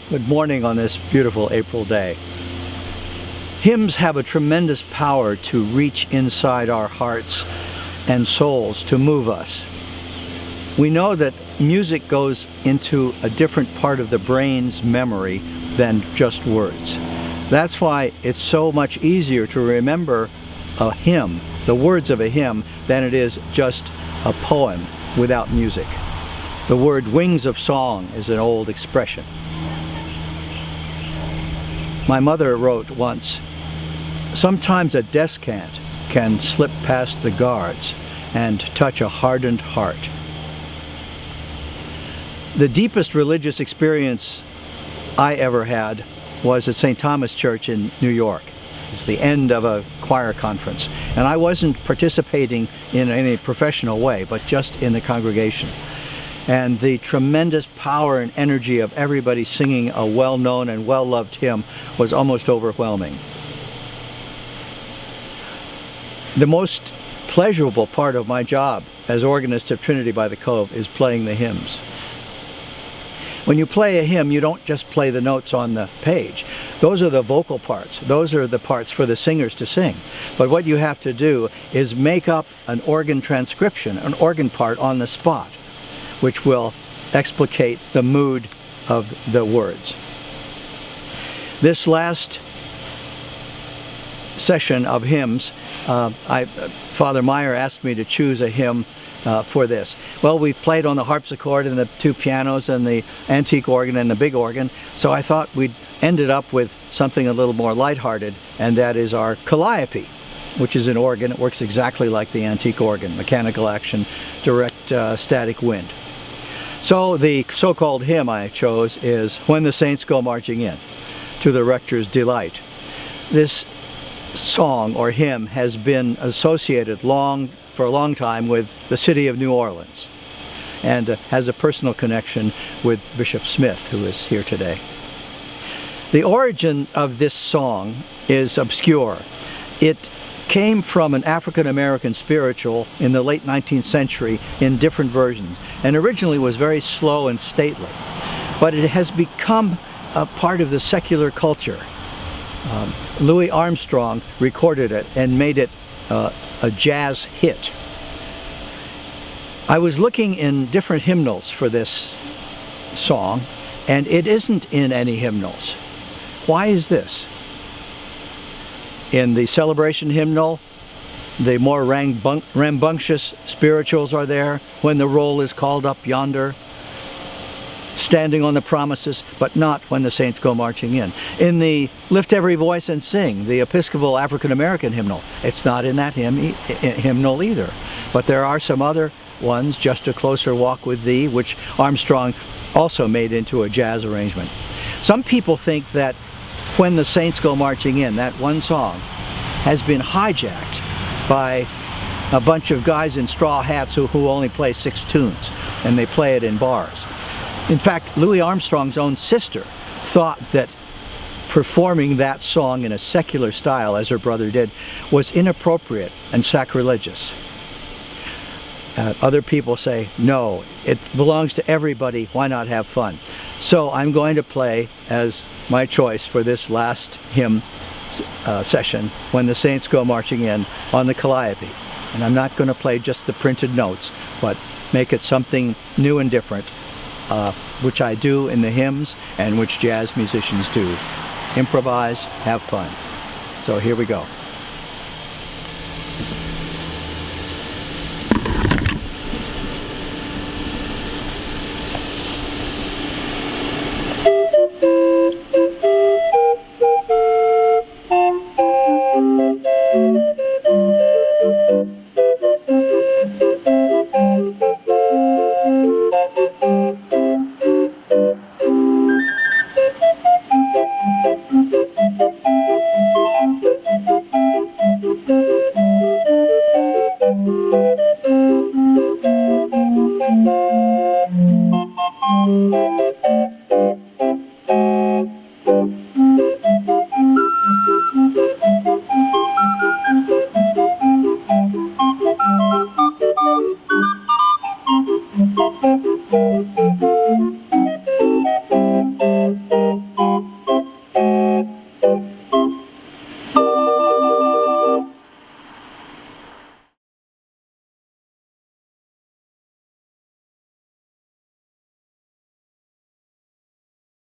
Good morning on this beautiful April day. Hymns have a tremendous power to reach inside our hearts and souls to move us. We know that music goes into a different part of the brain's memory than just words. That's why it's so much easier to remember a hymn, the words of a hymn, than it is just a poem without music. The word wings of song is an old expression. My mother wrote once, "Sometimes a descant can slip past the guards and touch a hardened heart." The deepest religious experience I ever had was at St. Thomas Church in New York. It was the end of a choir conference, and I wasn't participating in any professional way, but just in the congregation. And the tremendous power and energy of everybody singing a well-known and well-loved hymn was almost overwhelming. The most pleasurable part of my job as organist of Trinity-by-the-Cove is playing the hymns. When you play a hymn, you don't just play the notes on the page. Those are the vocal parts. Those are the parts for the singers to sing. But what you have to do is make up an organ transcription, an organ part on the spot, which will explicate the mood of the words. This last session of hymns, Father Meyer asked me to choose a hymn for this. Well, we've played on the harpsichord and the two pianos and the antique organ and the big organ, so I thought we'd ended up with something a little more lighthearted, and that is our Calliope, which is an organ. It works exactly like the antique organ, mechanical action, direct static wind. So the so-called hymn I chose is "When the Saints Go Marching In," to the rector's delight. This song or hymn has been associated for a long time with the city of New Orleans, and has a personal connection with Bishop Smith, who is here today. The origin of this song is obscure. It came from an African-American spiritual in the late 19th century in different versions, and originally was very slow and stately, but it has become a part of the secular culture. Louis Armstrong recorded it and made it a jazz hit. I was looking in different hymnals for this song, and it isn't in any hymnals. Why is this? In the celebration hymnal, the more rambunctious spirituals are there, "When the roll is called up yonder," "Standing on the promises," but not "When the Saints Go Marching In." In the "Lift Every Voice and Sing," the Episcopal African-American hymnal, it's not in that hymnal either. But there are some other ones, "Just a Closer Walk with Thee," which Armstrong also made into a jazz arrangement. Some people think that "When the Saints Go Marching In," that one song, has been hijacked by a bunch of guys in straw hats who only play 6 tunes, and they play it in bars. In fact, Louis Armstrong's own sister thought that performing that song in a secular style, as her brother did, was inappropriate and sacrilegious. Other people say, no, it belongs to everybody, why not have fun? So I'm going to play, as my choice for this last hymn session, "When the Saints Go Marching In," on the Calliope. And I'm not going to play just the printed notes, but make it something new and different, which I do in the hymns and which jazz musicians do. Improvise, have fun. So here we go.